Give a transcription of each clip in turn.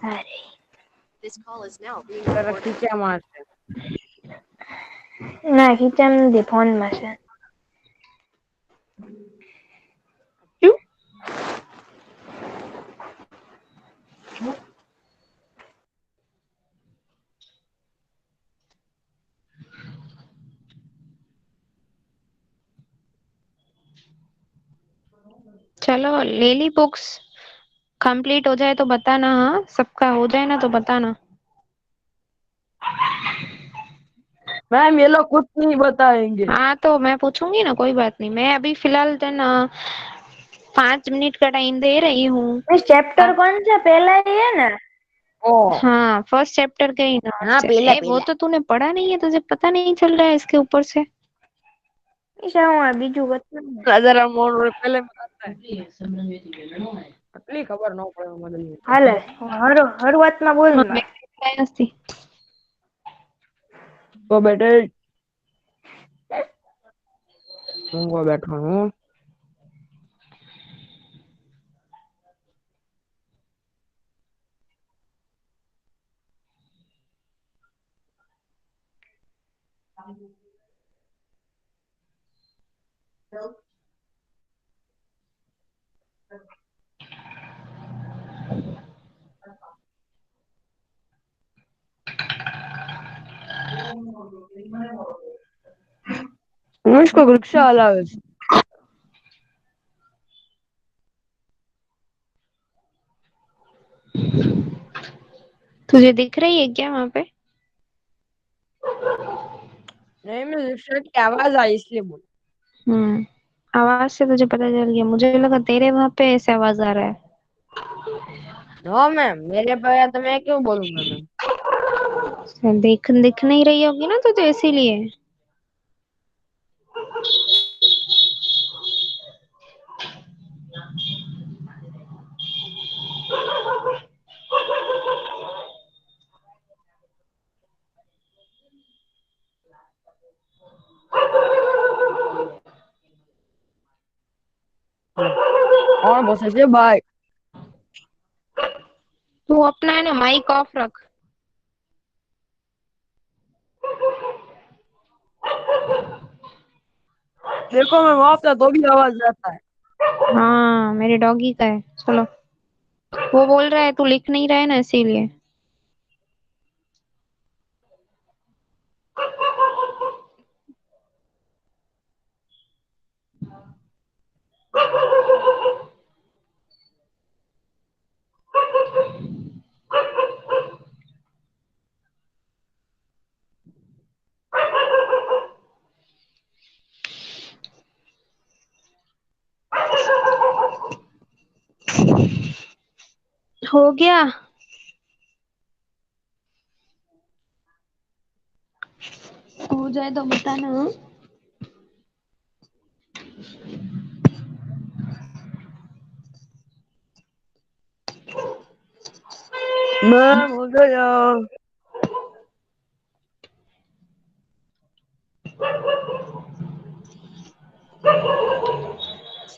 અરે તારા ખીચામાં છે. ના ખીચામાં નથી, ફોનમાં છે. શું? चलो ले ली बुक्स, कंप्लीट हो जाए तो बताना। हाँ, सबका हो जाए ना तो बताना। मैम ये लोग कुछ नहीं बताएंगे। हाँ तो मैं पूछूंगी ना, कोई बात नहीं। मैं अभी फिलहाल तो ना 5 मिनट का टाइम दे रही हूँ। चैप्टर कौन सा पहला ही है ना? ओ हाँ, फर्स्ट चैप्टर के ही हाँ नोट्स है। पहला वो पहला तो तूने पढ़ा नहीं है, तुझे पता नहीं चल रहा है इसके ऊपर से। बीजू बता जरा मोड़ पहले बताता है आटली खबर न પડે મને हाले हरुआतમાં बोल हाँ, માં मैं नसती। તો બેટે ઊંઘવા બેઠો હું इसको रिक्शा हलावे છે तुझे दिख रही है क्या वहां पे? नहीं मैं रिक्शा की आवाज आई इसलिए बोल आवाज से तुझे पता चल गया। मुझे लगा तेरे वहां पे ऐसे आवाज आ रहा है। नो मैम मेरे पे आया तो मैं क्यों बोलूंगा मैम दिख नहीं रही होगी ना तुझे, इसीलिए। कौन बोसे છે भाई तू अपना है ना माइक ऑफ रख। देखो मैं वहां पे तो भी आवाज आता है हाँ, मेरे डॉगी का है। चलो, वो बोल रहा है तू लिख नहीं रहा है ना, इसीलिए। हो गया। हो जाए तो बताना। मैम हो गया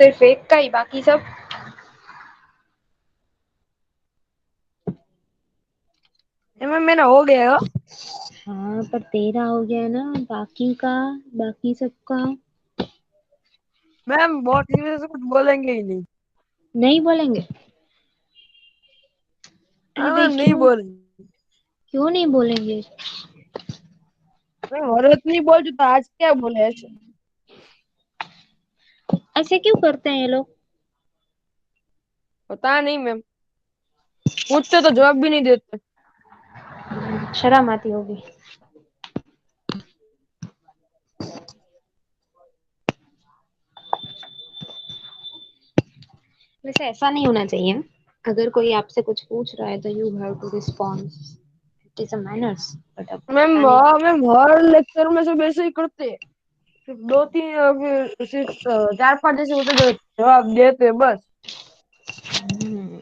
सिर्फ एक का ही, बाकी सब? मैम मेरा हो गया हाँ, पर तेरा हो गया ना, बाकी का, बाकी सबका मैम बहुत सीरियस से कुछ बोलेंगे ही नहीं नहीं बोलेंगे। अरे हाँ भाई मैम नहीं क्यों? बोलेंगे क्यों नहीं बोलेंगे? मैम हर नहीं बोल तो आज क्या बोले ऐसे ऐसे क्यों करते हैं ये लोग? पता नहीं मैम पूछते तो जवाब भी नहीं देते शर्म आती होगी। वैसे ऐसा नहीं होना चाहिए। अगर कोई आपसे कुछ पूछ रहा है तो you have to respond. It is a manners. But अब मैम पता नहीं। मैम हर लेक्चर में सब ऐसे ही करते हैं सिर्फ दो तीन फिर सिर्फ चार पांच जैसे होते जो जवाब देते बस हम्म,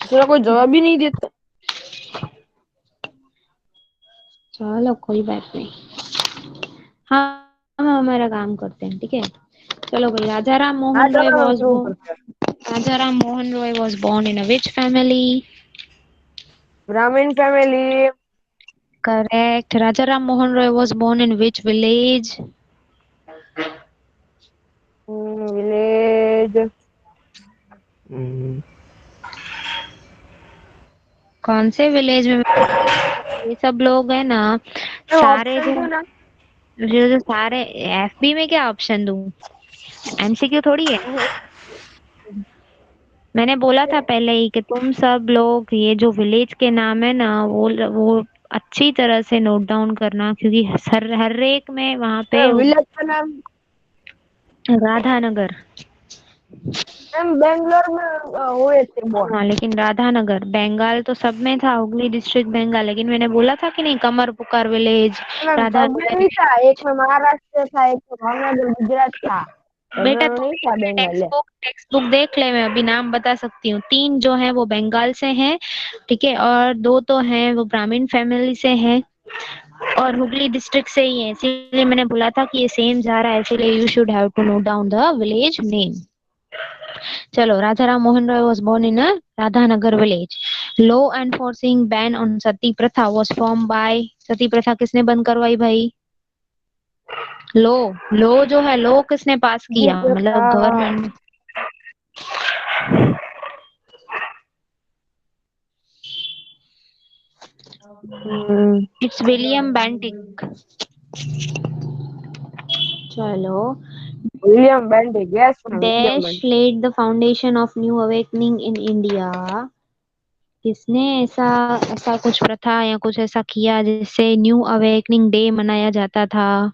दूसरा कोई जवाब ही नहीं देता चलो कोई बात नहीं। हाँ, हम हमारा काम करते हैं, ठीक है। चलो भाई, राजा राम हाँ मोहन रॉय चलो मैम वॉज शुरू बोर्न। करते हैं Raja Ram Mohan Roy was born in a which family? Brahmin family. Correct. Raja Ram Mohan Roy was born in which village? Village. कौन से विलेज में? ये सब लोग है ना सारे ऑप्शन दो ना। जो सारे एफबी में क्या ऑप्शन दूं? एमसीक्यू थोड़ी है। मैंने बोला था पहले ही कि तुम सब लोग ये जो विलेज के नाम है ना वो अच्छी तरह से नोट डाउन करना, क्योंकि हर एक में वहां पे विलेज का नाम राधानगर। मैम बेंगलोर में हुए थे बोर्न। हाँ लेकिन राधानगर बंगाल तो सब में था, हुगली डिस्ट्रिक्ट बंगाल, लेकिन मैंने बोला था कि नहीं कमर पुकार विलेज मैम सब में राधानगर। नहीं था, एक में महाराष्ट्र था, एक में भावनगर गुजरात था, बेटा दोनों तू नहीं भी था अपने बंगाल है। टेक्स्ट बुक देख ले, मैं अभी नाम बता सकती हूँ। 3 जो है वो बंगाल से हैं, ठीक है, और 2 तो हैं वो ब्राह्मण फैमिली से हैं और हुगली डिस्ट्रिक्ट से ही है, इसीलिए मैंने बोला था कि ये सेम जा रहा है, इसीलिए you should have to note down the village name. चलो, Raja Ram Mohan Roy was born in a Radhanagar village. Law enforcing ban on सती प्रथा was formed by, सती प्रथा किसने बंद करवाई भाई? लो जो है लो किसने पास जी किया, मतलब गवर्नमेंट? It's William Bentinck. चलो, William Bentinck, yes ma'am, William dash Bentinck. laid the foundation of new awakening in India। किसने ऐसा ऐसा कुछ प्रथा या कुछ ऐसा किया जिससे न्यू अवेकनिंग डे मनाया जाता था?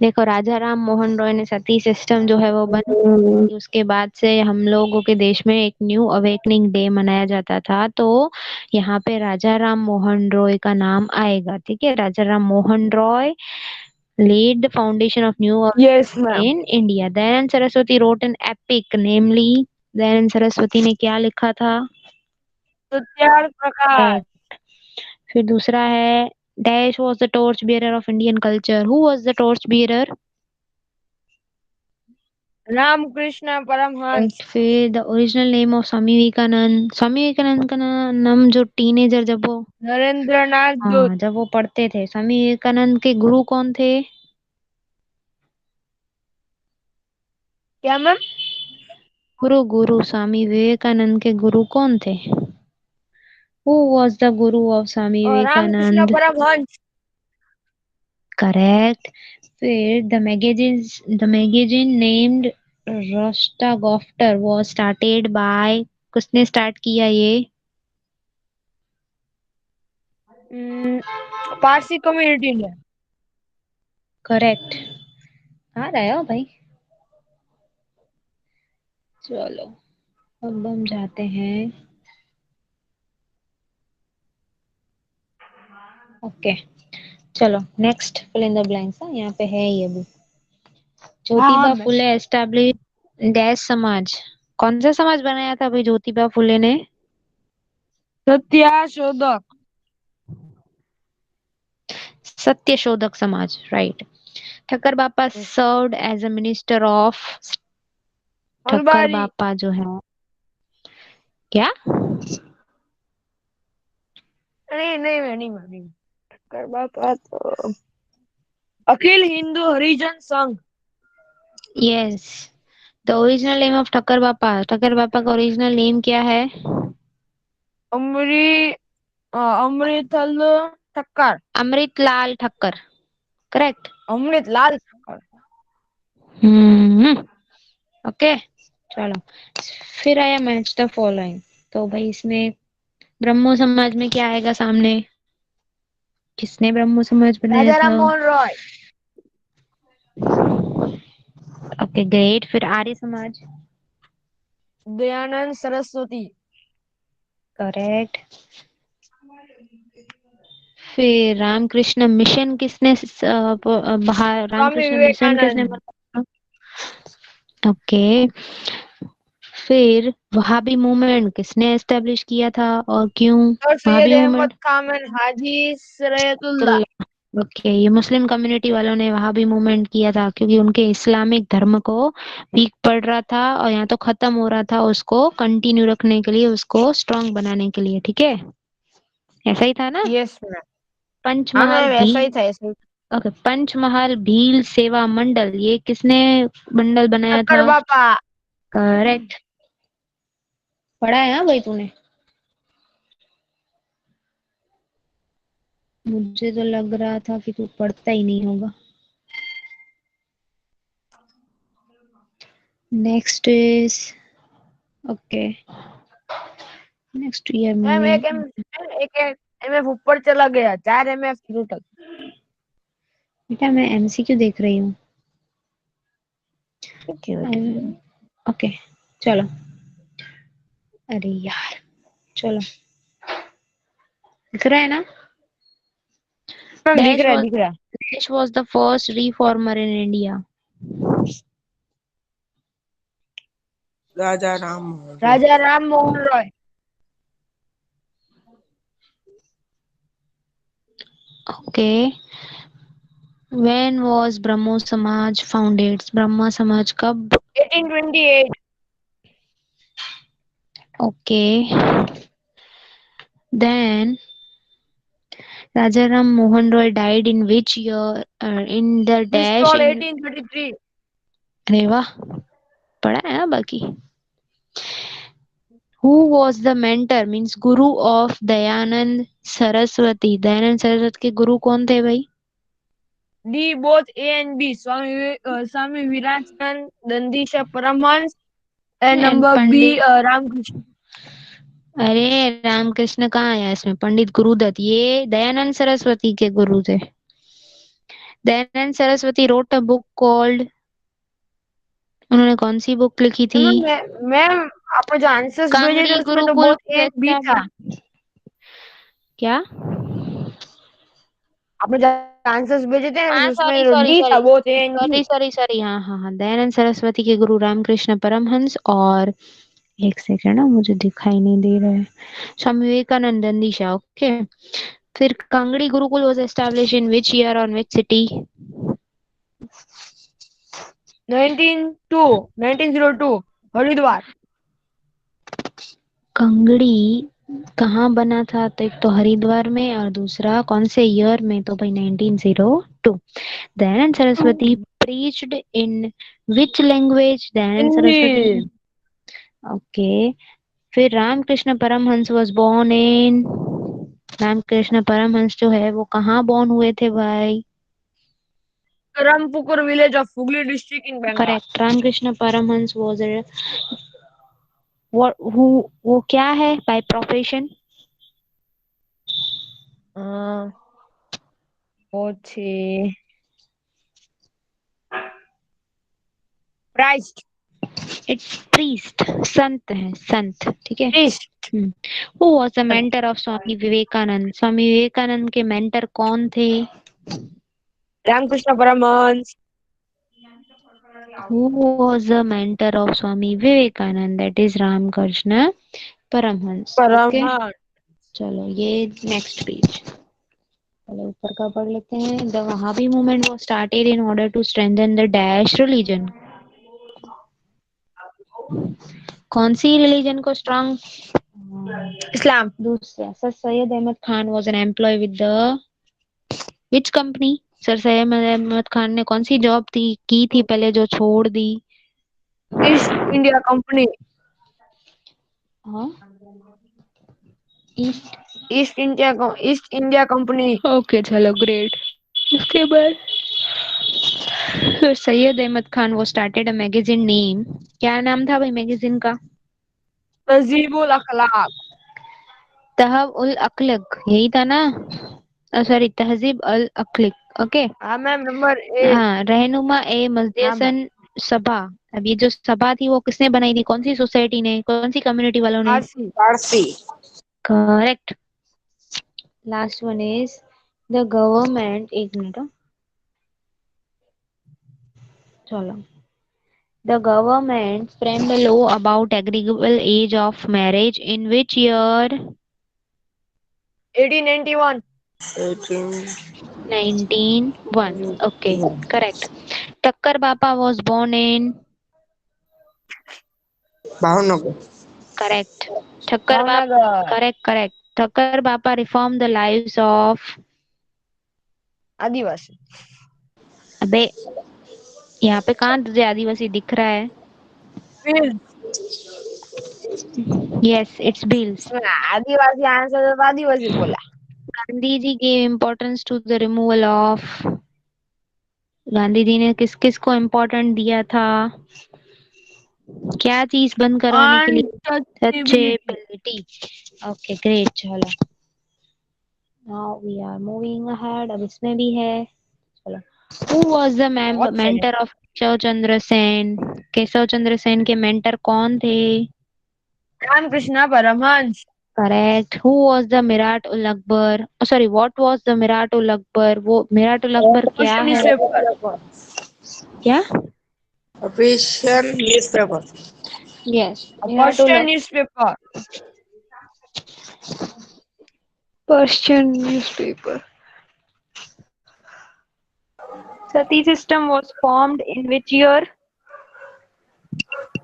देखो, राजा राम मोहन रॉय ने सती सिस्टम जो है वो बंद की, उसके बाद से हम लोगों के देश में एक न्यू अवेकनिंग डे मनाया जाता था, तो यहाँ पे राजा राम मोहन रॉय का नाम आएगा, ठीक है। Raja Ram Mohan Roy laid the foundation of new yes ma'am. in India. Dayanand Saraswati wrote an epic, namely Dayanand Saraswati ने क्या लिखा था? सत्याग्रह प्रकाश। फिर दूसरा है, dash was the torch bearer of Indian culture. Who was the torch bearer? Ramakrishna Paramahamsa. फिर the original name of स्वामी विवेकानंद, स्वामी विवेकानंद का नाम जो टीनेजर जब वो, नरेंद्रनाथ जोत। हाँ जब वो पढ़ते थे, स्वामी विवेकानंद के गुरु कौन थे? क्या मैम? गुरु स्वामी विवेकानंद के गुरु कौन थे? Who was the guru of Swami और रामकृष्ण Vivekanand? परमहंस। Correct. फिर the magazine named Rostagofter was started by, किसने स्टार्ट किया ये? पारसी कम्युनिटी ने। करेक्ट। आ रहा है हो भाई। चलो, अब हम जाते हैं, ओके चलो next, fill in the blanks. यहाँ पे है ये भी, हाँ Jyotiba ma'am. Phule establish dash Samaj. कौन सा समाज बनाया था भाई ज्योतिबा फुले ने? सत्याशोधक। Satyashodhak Samaj, right. Thakkar Bapa served as a minister of, Thakkar अलबारी। बापा जो है क्या? नहीं नहीं मैं नहीं मानी। कर बापा तो अखिल हिंदू हरिजन संघ। Yes, the original name of Thakkar बापा का ओरिजिनल नेम क्या है? अमरी अमृतल ठक्कर। अमृतलाल ठक्कर, करेक्ट। अमृत लाल ठक्कर। ओके चलो, फिर आया मैच द फॉलोइंग। तो भाई इसमें ब्रह्मो समाज में क्या आएगा सामने? किसने ब्रह्मो समाज बनाया राजा राम था? मोहन रॉय। Okay great. फिर आर्य समाज? दयानंद सरस्वती। करेक्ट। फिर रामकृष्ण मिशन किसने स्वामी रामकृष्ण मिशन किसने विवेकानंद। बनाया? ओके। फिर वहाबी मूवमेंट किसने एस्टेब्लिश किया था और क्यों? और सैयद वहाबी अहमद मूवमेंट खान हाजी सरायतुल्लाह। ओके, ये मुस्लिम कम्युनिटी वालों ने वहां भी मूवमेंट किया था क्योंकि उनके इस्लामिक धर्म को वीक पड़ रहा था और यहाँ तो खत्म हो रहा था, उसको कंटिन्यू रखने के लिए, उसको स्ट्रांग बनाने के लिए। ठीक है, ऐसा ही था ना? Yes ma'am. हाँ पंचमहाल मैम, ऐसा ही भील, था, ऐसा ही। ओके, पंचमहाल भील सेवा मंडल, ये किसने मंडल बनाया ठक्कर था? बापा। करेक्ट, पढ़ा है हाँ भाई तूने? मुझे तो लग रहा था कि तू पढ़ता ही नहीं होगा। Next is, okay, next year ma'am में। एक एमएफ ऊपर चला गया, 4 MF शुरू तक। बेटा मैं एमसीक्यू देख रही हूँ। Okay okay. ओके, चलो। अरे यार, चलो, दिख रहा है ना? मैम दिख डैश रहा है, वाज दिख रहा है। Dash was the first reformer in India. Raja Ram Mohan Rai. Raja Ram Mohan Roy. Okay, when was Brahmo Samaj founded? Brahma Samaj कब? 1828। Okay, then Raja Ram Mohan Roy died in which year? In the this dash tall in, 1833। अरे वाह, पढ़ा है ना बाकी। Who was the mentor means guru of Dayanand Saraswati? Dayanand Saraswati के गुरु कौन थे भाई? D both A and B, Swami Vivekananda, दंडीशा Paramhansa, and and number B Pandit, Ramakrishna. अरे रामकृष्ण कहाँ आया इसमें? पंडित गुरुदत्त, ये दयानंद सरस्वती के गुरु थे। Dayanand Saraswati wrote a book called, उन्होंने कौन सी बुक लिखी थी? मैम आपने जो आंसर्स भेजे थे कांगड़ी उसमें तो Gurukul both A and B था। क्या? आपने जो आंसर्स भेजे थे हाँ, सॉरी उसमें सॉरी डी सॉरी था, both A and sorry B. Sorry sorry, हाँ हाँ हाँ, दयानंद सरस्वती के गुरु रामकृष्ण परमहंस, और एक सेकंड ना, मुझे दिखाई नहीं दे रहा है, स्वामी विवेकानंद दंडीशा। ओके, फिर Kangri Gurukul was establish in which year on which city? 1902 Haridwar. Kangri कहाँ बना था? तो एक तो हरिद्वार में और दूसरा कौन से ईयर में? तो भाई 1902। Dayanand Saraswati preached in which language? Dayanand Saraswati, Hindi. Okay, फिर Ramakrishna Paramhansa was born in, Ramakrishna Paramhans जो है वो कहाँ born हुए थे भाई? Rampukur village of Hooghly district in Bengal. Correct, Ramakrishna Paramhansa was a वो क्या है बाय प्रोफेशन? वो छे क्राइस्ट। इट्स प्रीस्ट, संत है, संत। ठीक है। Christ. Who was the mentor of Swami Vivekananda? Swami Vivekananda के मेंटर कौन थे? Ramakrishna Paramhans. Who was the mentor of Swami Vivekanand? That is Ramakrishna Paramhans. Okay, Paramhans. चलो ये नेक्स्ट पेज, चलो ऊपर का पढ़ लेते हैं। The Wahhabi movement was started in order to strengthen the dash religion. कौन सी रिलीजन को स्ट्रॉन्ग? इस्लाम। दूसरा, sir Syed Ahmad Khan was an employee with the which company? Sir Syed Ahmad Khan ने कौन सी जॉब थी की थी पहले जो छोड़ दी? East India Company. हाँ, East, East India Company. Okay चलो ग्रेट। उसके बाद सैयद अहमद खान वो स्टार्टेड अ मैगजीन नेम, क्या नाम था भाई मैगजीन का? तहजीबुल अखलाक। तहब उल अखलक, यही था ना? सॉरी, तहजीब अल अखलक। ओके, हाँ मैम, नंबर 8। हाँ, रहनुमा ए हाँ मैम। मजदसन सभा। अब ये जो सभा थी वो किसने बनाई थी? कौन सी सोसाइटी ने, कौन सी कम्युनिटी वालों ने? Parsi Parsi. Correct. Last one is the government, एक मिनट, चलो, the government framed a law about agreeable age of marriage in which year? 1891। 1901. Okay, correct. Thakkar Bapa was born in. Bhavnagar. Correct. Thakkar Bapa. Bhavnagar. Correct. Thakkar Bapa reformed the lives of. आदिवासी. अबे यहाँ पे कहाँ तुझे आदिवासी दिख रहा है? Yes, it's Bills. Adivasi answer तो आदिवासी बोला. Gandhi ji gave importance to the removal of. Gandhi ji ने किस किस को इम्पोर्टेंट दिया था? क्या चीज बंद करवाने के लिए? Touchability. Okay, great. चलो. Now we are moving ahead. अब इसमें भी है. चलो. Who was the mentor of Keshav Chandra Sen? Keshav Chandra Sen के मेंटर कौन थे? Ramakrishna Paramhans. Correct. Who was the Mirat ul Akbar? Oh, sorry, what was the Mirat ul Akbar? वो Mirat ul Akbar क्या है? क्या? Persian newspaper. Yes. Mirat ul Persian newspaper. Persian newspaper. Sati system was formed in which year?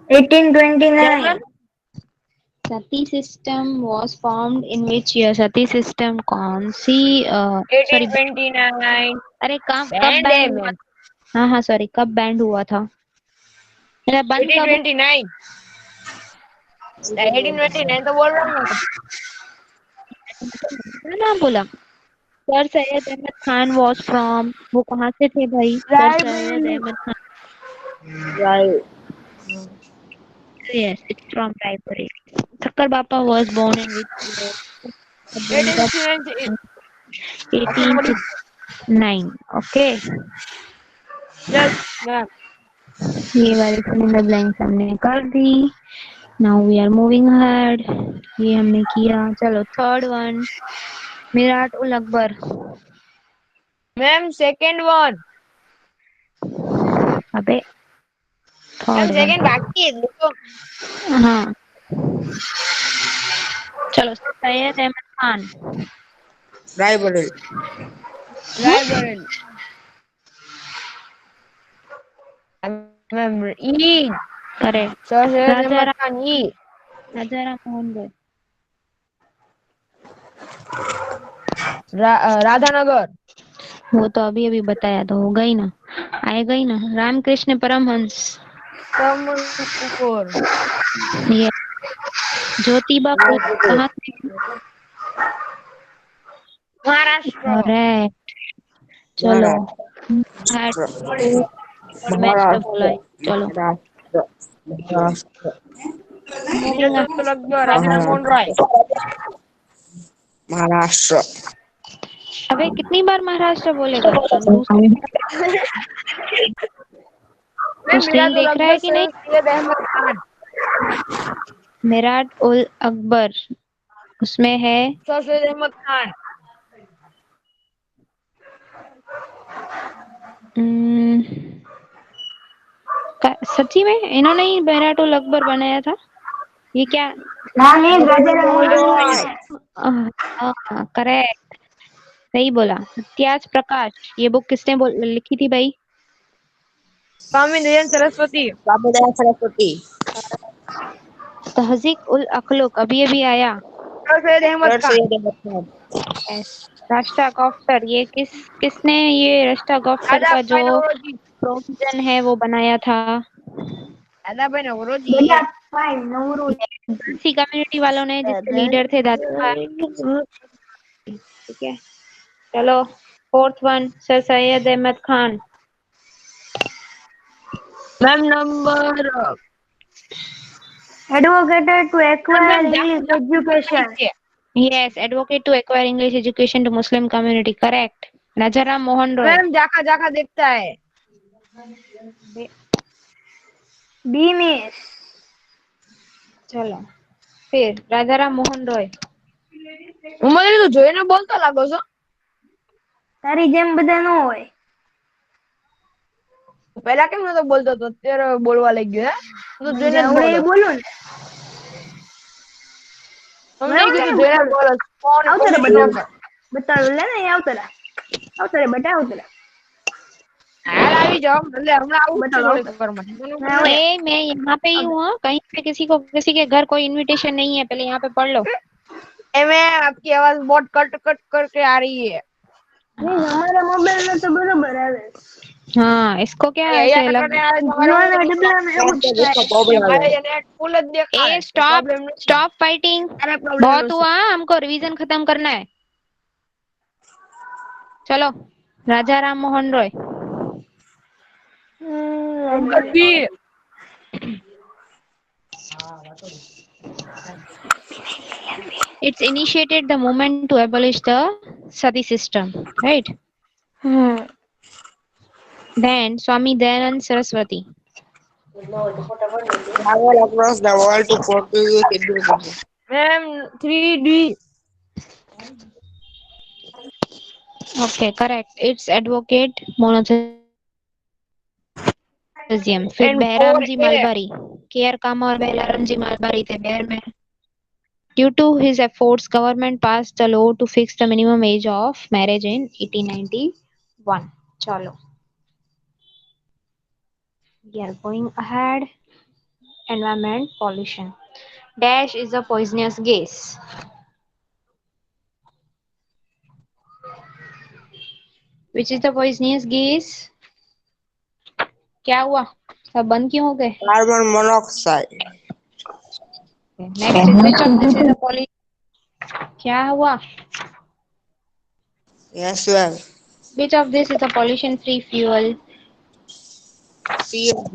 1829. Sati system was formed in which year? Sati system कौन सी? Sorry. 1829. अरे कब band हुआ? हाँ sorry, कब band हुआ था? मेरा बंद कब? 1829. 1829 तो बोल रहा हूँ ना बोला. Sir Syed Ahmad Khan was from. वो कहाँ से थे भाई? Sir Syed Ahmad Khan. Right. Yes, it's from Raipur. Thakkar Bapa was born in which year? 1809. Okay. Yes, ma'am. ये वाली fill in the blanks हमने कर दी. Now we are moving ahead. ये हमने किया. चलो third one. Mirat ul Akbar. Ma'am, second one. अबे ma'am third second one. बाकी है देखो. हाँ. चलो सैयद अहमद खान. Raebareli. रायबरेली. मैम ई. करेक्ट. सर सैयद अहमद खान ई. राजा राम मोहन रॉय. राधानगर. वो तो अभी अभी बताया तो होगा ही ना, आएगा ही ना. रामकृष्ण परमहंस. ऊपर. ये ज्योतिबा फुले कहाँ से? महाराष्ट्र. करेक्ट. चलो मैच बोला है. चलो राजा मोहन राय. महाराष्ट्र. अबे कितनी बार महाराष्ट्र बोलेगा? स्क्रीन देख रहा है कि नहीं? सैयद अहमद खान. मिराट उल अकबर उसमें है. सर सैयद अहमद खान. सच्ची में इन्होंने ही मिराट उल अकबर बनाया था? ये क्या? करेक्ट, सही बोला. इतिहास प्रकाश ये बुक किसने लिखी थी भाई? स्वामी दयानंद सरस्वती. सरस्वती. तहजीक उल अखलुक अभी अभी आया. सर सैयद अहमद खान. राष्ट्र गॉफ्टर ये किसने ये राष्ट्र गॉफ्टर का जो प्रोविजन है वो बनाया था? दादा भाई नवरोजी. सी कम्युनिटी वालों ने जिसके लीडर थे दादा भाई. ठीक है. चलो fourth one. Sir Syed Ahmad Khan. Ma'am number. Advocated to acquire English education. Yes, advocate to acquire English education to Muslim community. Correct. Rajaram Mohan Roy. Ma'am जाका जाका देखता है. बीमिस. चलो फिर રાજારામ મોહન રોય. મને તો જોઈને બોલતો લાગો છો. તારી જેમ બધા ન હોય. પહેલા કેમ નતો બોલતો તો અત્યારે બોલવા લાગી ગયો હે? તો જોઈને જ આવડે એ બોલો. બોલો ને. સમજાઈ ગયું? જોઈને બોલો. કોણ આવતો રે કોણ બધું. નંબર? બતાડો લે ને આવતરા બેટા આવતરા हाल આવી જાઓ એટલે હમણાં આવું જ છે बताओ થોડીક વારમાં मैं आया मैं यहाँ पे ही हूँ हाँ। कहीं पे किसी के घर कोई इनविटेशन नहीं है, पहले यहाँ पे पढ़ लो। में आपकी आवाज बहुत कट कट करके आ रही है नहीं हमारे मोबाइल में तो बराबर आवे हाँ, इसको क्या અહીંયા ऐसे लग। તકને આવે તમારે જીઓ હું ના નથી ડબલામાં એવું જ इसका થાય प्रॉब्लम आ મારે गया નેટ ફૂલ જ દેખાડે ए स्टॉप प्रॉब्लम નથી स्टॉप फाइटिंग, તારે प्रॉब्लम बहुत નથી हुआ, हमको रिवीजन खत्म करना है। चलो, राजा राम मोहन रॉय। અભી It's initiated the movement to abolish the sati system, right? Then Swami Dayanand Saraswati. travel across the world to Portuguese education. Ma'am 3D Okay, correct. It's advocate monotheism. फिर and Behram ji 4A Malabari, K R Kama और बैलाराम जी मालबारी थे बैर में। Due to his efforts, government passed the law to fix the minimum age of marriage in 1891. चलो, we are going ahead. Environment pollution. Dash is a poisonous gas. Which is the poisonous gas? क्या हुआ? सब बंद क्यों हो गए? Carbon monoxide. Next is which of this is a poly? क्या हुआ? Yes, well. Which of this is a pollution-free fuel? CNG.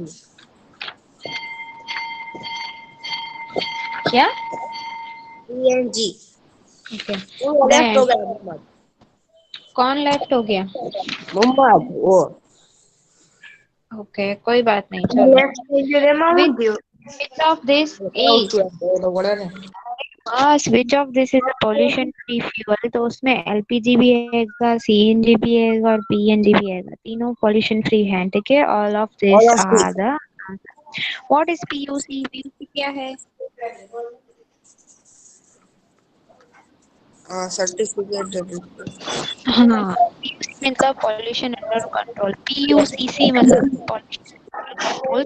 क्या? CNG. Okay. वो लेफ्ट हो Then गया मोहम्मद कौन लेफ्ट हो गया? मोहम्मद वो Okay, कोई बात नहीं, चलो. લેફ્ટ થઈ ગયો એમાં હું થયું Which of this is? तो बोले ना Which of this is a pollution-free fuel? तो उसमें LPG भी आएगा, CNG भी आएगा और PNG भी आएगा. तीनों pollution-free हैं, ठीक है? All of this all of are this the. What is PUC? PUC क्या है? certificate हाँ, PUC मतलब pollution under control. PUCC मतलब pollution under control.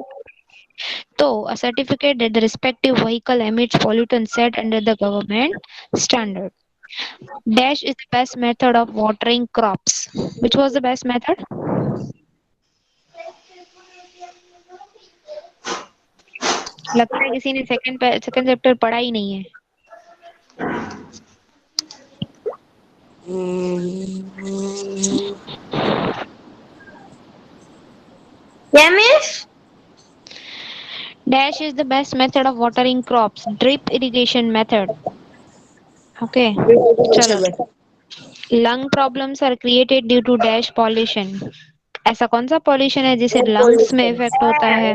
So, a certificate that the respective vehicle emits pollutants set under the government standard. Dash is the best method of watering crops. Which was the best method? लगता है किसी ने second chapter पढ़ा ही नहीं है. क्या means Dash is the best method of watering crops. Drip irrigation method. Okay. चलो. Lung problems are created due to dash pollution. ऐसा कौन सा pollution है जिसे lungs में इफेक्ट होता है?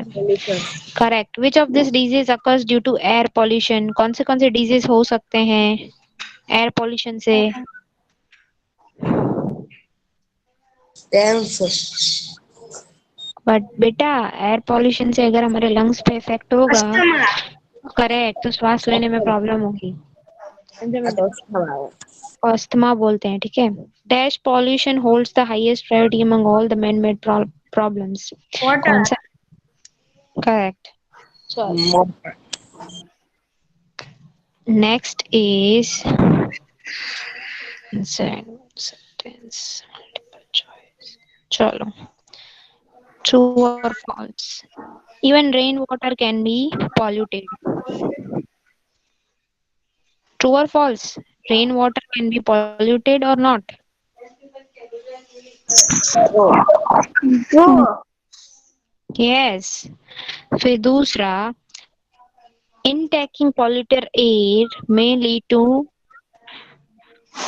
Correct. Which of this disease occurs due to air pollution? कौन से disease हो सकते हैं air pollution से? बट बेटा एयर पोल्यूशन से अगर हमारे लंग्स पे इफेक्ट होगा, करेक्ट, तो सांस लेने में प्रॉब्लम होगी. अस्थमा बोलते हैं, ठीक है. Dash pollution holds the highest priority among all the man made problems. कौन सा? Correct. Next is sentence multiple choice. चलो, true or false? Even rainwater can be polluted. True or false? Rainwater can be polluted or not? Yes. फिर दूसरा, intaking polluted air may lead to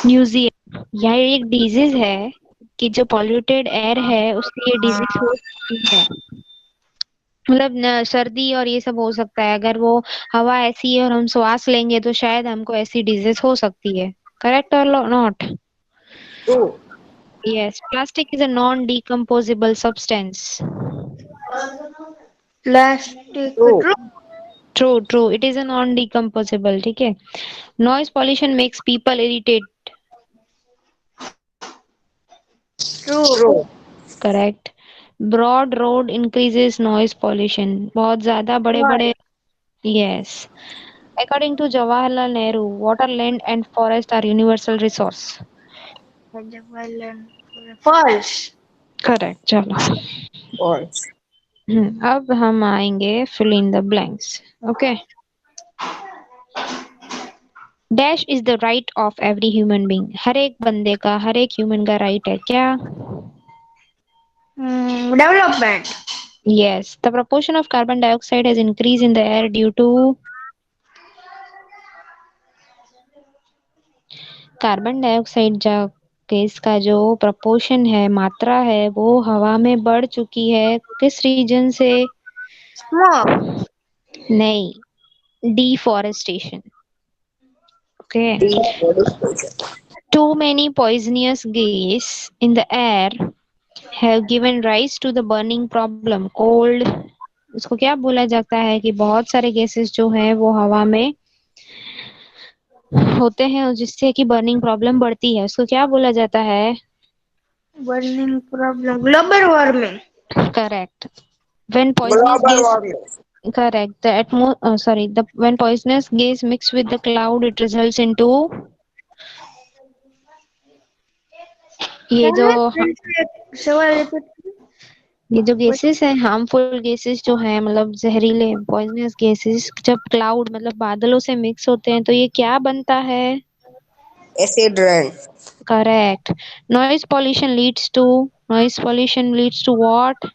nausea. यह एक disease है कि जो polluted air है उससे ये डिजीज हो सकती है. मतलब सर्दी और ये सब हो सकता है. अगर वो हवा ऐसी है और हम श्वास लेंगे तो शायद हमको ऐसी डिजीज हो सकती है. करेक्ट और not? Yes. Plastic is a non-decomposable substance. Plastic True. It is a non-decomposable. ठीक है. Noise pollution makes people irritate. True. True. Correct. Broad road increases noise pollution. बहुत ज्यादा बड़े बड़े. Yes. According to Jawaharlal Nehru, water, land and forest are universal resource. False. Correct. चलो. False. अब हम आएंगे fill in the blanks. Okay. Dash is the right of every human being. हर एक बंदे का, हर एक ह्यूमन का राइट है क्या? Development. Yes, the proportion of carbon dioxide has increased in the air due to carbon dioxide gas का जो प्रपोर्शन है, मात्रा है, वो हवा में बढ़ चुकी है. किस रीजन से? Smoke. नहीं, deforestation. Okay. Deforestation. Too many poisonous gas in the air have given rise to the burning problem. Cold. उसको क्या बोला जाता है कि बहुत सारे गैसेस जो हैं वो हवा में होते हैं जिससे कि बर्निंग प्रॉब्लम बढ़ती है. उसको क्या बोला जाता है? Burning problem. Global warming. Correct. When poisonous Global gas. warming. Correct. When poisonous gas mix with the cloud, it results into ये जो सवाल repeat करो. ये जो गैसेस है, हार्मफुल गैसेस जो है, मतलब जहरीले पॉइजनस गैसेस, जब क्लाउड मतलब बादलों से मिक्स होते हैं तो ये क्या बनता है? Acid rain. Correct. Noise pollution leads to what?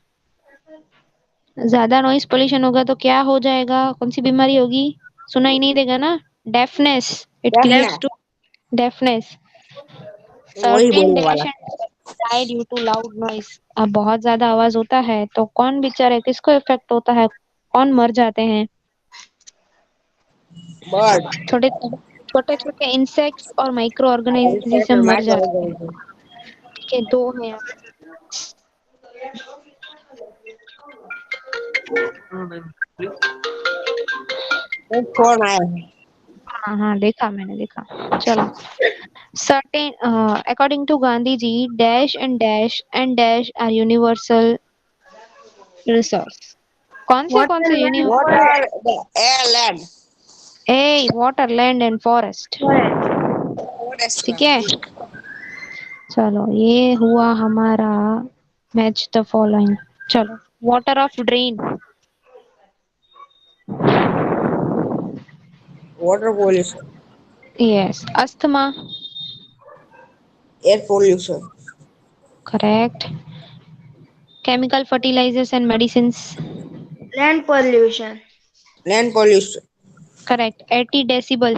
ज्यादा नॉइज पॉल्यूशन होगा तो क्या हो जाएगा? कौन सी बीमारी होगी? सुनाई नहीं देगा ना. Deafness. It leads Definitely. To deafness. वही सर्टेन बोलने डैश वाला. And die due to loud noise. अब बहुत ज्यादा आवाज होता है तो कौन बेचारे, किसको इफेक्ट होता है, कौन मर जाते हैं? Bird. छोटे छोटे छोटे इंसेक्ट्स और माइक्रो Insect ऑर्गेनिज्म और मर जाते हैं. microorganism. ठीक है, दो है यहाँ. एक फोन आया है. हाँ हाँ, देखा, मैंने देखा. चलो. Certain according to Gandhi ji, dash and dash are universal resource. कौन से Water, land, universal? Water, the air, land. A, water, land and forest. forest. Forest ठीक में. है. चलो, ये हुआ हमारा मैच द फॉलोइंग. चलो. Water of drain. Water pollution. Yes. Asthma. Air pollution. Correct. Chemical fertilisers and medicine. Land pollution. Land pollution. Correct. 80 decibel.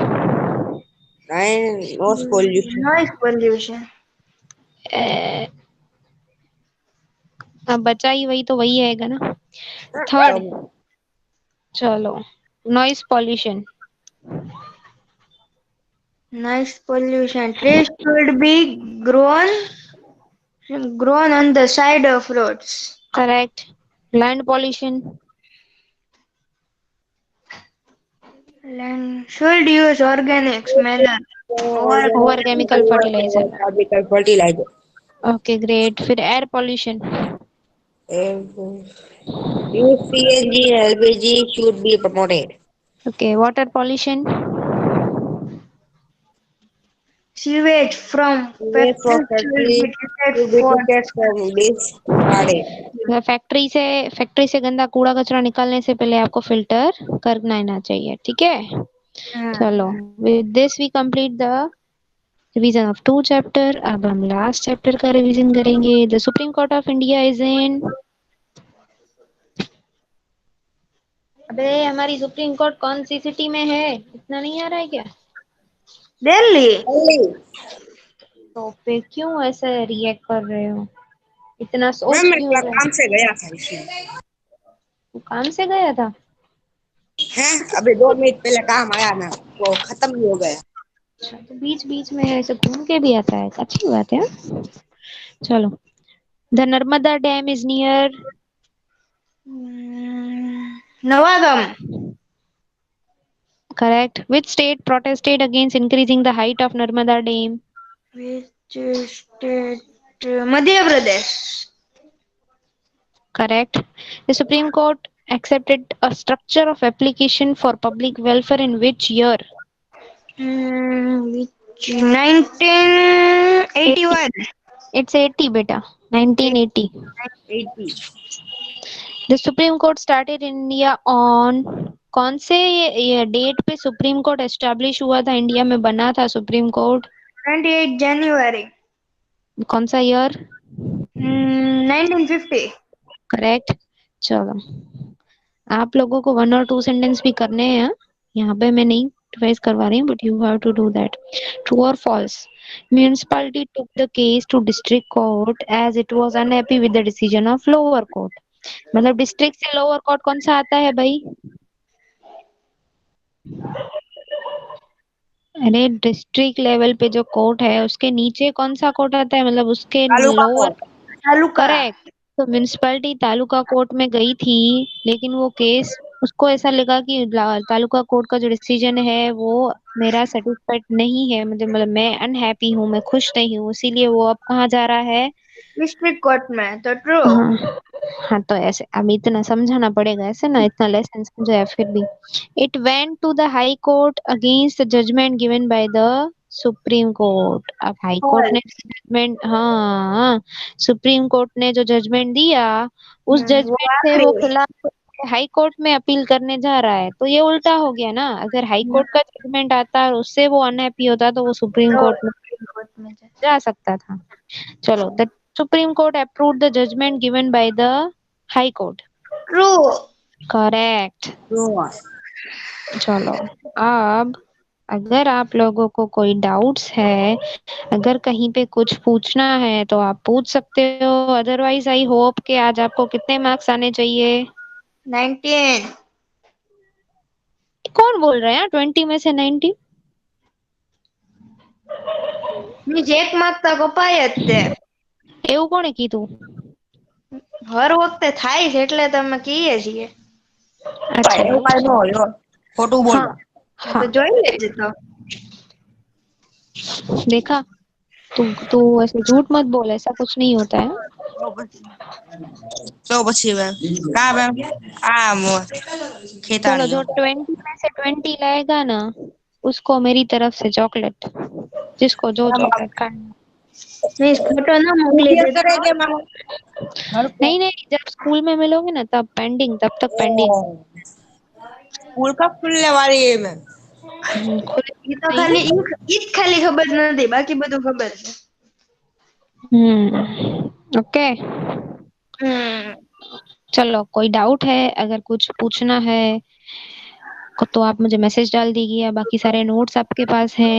Noise pollution. Noise pollution. अब बचा ही वही, तो वही आएगा ना. थर्ड. Um, चलो. Noise pollution. Noise pollution. Trees should be grown on the side of roads. Correct. Land pollution. Land should use organics manner over over chemical fertiliser. chemical fertilizer. Okay, great. फिर air pollution. Use CNG and LPG should be promoted. Okay. Water pollution. sewage from Waste from factories should factory be treated should be for treated from discarded. Factory से गंदा कूड़ा कचरा निकालने से पहले आपको filter करना आना चाहिए. ठीक है. चलो. With this we complete the revision of 2 chapter. अब हम लास्ट चैप्टर का रिवीजन करेंगे. The supreme court of India is in. अबे, हमारी सुप्रीम कोर्ट कौन सी सिटी में है? इतना नहीं आ रहा है क्या? Delhi. Only. तो पे क्यों ऐसे रिएक्ट कर रहे हो? इतना मैम सोच मैं क्यों थोड़ा रहे हो? काम से गया था इसलिए. तू काम से गया था? हैं अभी 2 मिनट पहले काम आया ना, वो खत्म ही हो गया. अच्छा, तो बीच बीच में ऐसे घूम के भी आता है. अच्छी बात है. चलो. The Narmada dam is near. Navagam. Correct. Which state protested against increasing the height of Narmada Dam? Which state Madhya Pradesh. Correct. The Supreme Court accepted a structure of application for public welfare in which year? Which 1981। It's 80 beta. 1980. 80। The Supreme Court started in India on कौन से ये date पे supreme court establish हुआ था, India में बना था supreme court? 28 जनवरी। कौन सा ईयर? 1950। करेक्ट। चलो, आप लोगों को 1 और 2 सेंटेंस भी करने हैं, यहाँ पे मैं नहीं रिवाइज करवा रही हूँ, but you have to do that. True और false? Municipality took the case to district court as it was unhappy with the decision of lower court. मतलब डिस्ट्रिक्ट से लोअर कोर्ट कौन सा आता है भाई? अरे डिस्ट्रिक्ट लेवल पे जो कोर्ट है उसके नीचे कौन सा कोर्ट आता है, मतलब उसके तालुका लोअर। तालुका। करेक्ट। तो म्यूनिसिपैलिटी तालुका कोर्ट में गई थी, लेकिन वो केस उसको ऐसा लगा कि तालुका कोर्ट का जो डिसीजन है वो मेरा सेटिस्फाइड नहीं है, मतलब मैं अनहैप्पी हूँ, मैं खुश नहीं हूँ, इसीलिए वो अब कहाँ जा रहा है? डिस्ट्रिक्ट कोर्ट में। तो ट्रू। हाँ। हाँ तो ऐसे अब इतना समझाना पड़ेगा, ऐसे ना इतना लेसन समझा है फिर भी। It went to the high court against the judgment given by the supreme court. अब हाई कोर्ट ने जजमेंट, हाँ सुप्रीम कोर्ट ने जो जजमेंट दिया उस वो जजमेंट से वो आखिरी। खिलाफ हाई कोर्ट में अपील करने जा रहा है, तो ये उल्टा हो गया ना। अगर हाई कोर्ट का जजमेंट आता और उससे वो अनहैप्पी होता तो वो सुप्रीम तो कोर्ट में सुप्रीम कोर्ट में जा सकता था। चलो, the supreme court approved the judgment given by the high court. True. Correct. True. चलो, अब अगर आप लोगों को कोई डाउट्स है, अगर कहीं पे कुछ पूछना है तो आप पूछ सकते हो, अदरवाइज आई होप कि आज आपको कितने मार्क्स आने चाहिए? 19। कौन बोल रहा है यार 20 में से 90? એક માગતા કપાય જ તે। એવું કોણે કીધું? હર વખતે થાય છે એટલે તમે કહીએ છીએ। अच्छा એવું કાંઈ ન હોય હો. ખોટું हाँ બોલવા हाँ, તો જોઈ લેજે તો। देखा, तू तू ऐसे झूठ मत बोल, ऐसा कुछ नहीं होता है। તો પછી હવે કા મેમ આ चलो, ખેતાણી जो 20 में से 20 लाएगा ना उसको मेरी तरफ से चॉकलेट, जिसको जो चॉकलेट खाना। નહીં ફોટો ના મોકલી ક્લિયર દેતો। કરે કે મામ नहीं नहीं, जब स्कूल में मिलोगे ना तब पेंडिंग, तब तक पेंडिंग। સ્કૂલ કબ ખુલने वाली है मैम એ તો नहीं ખાલી ना। ઈ જ ખાલી ખબર નથી, બાકી બધું ખબર છે। ओके। चलो, कोई डाउट है, अगर कुछ पूछना है तो आप मुझे मैसेज डाल दीजिए, बाकी सारे नोट्स आपके पास हैं।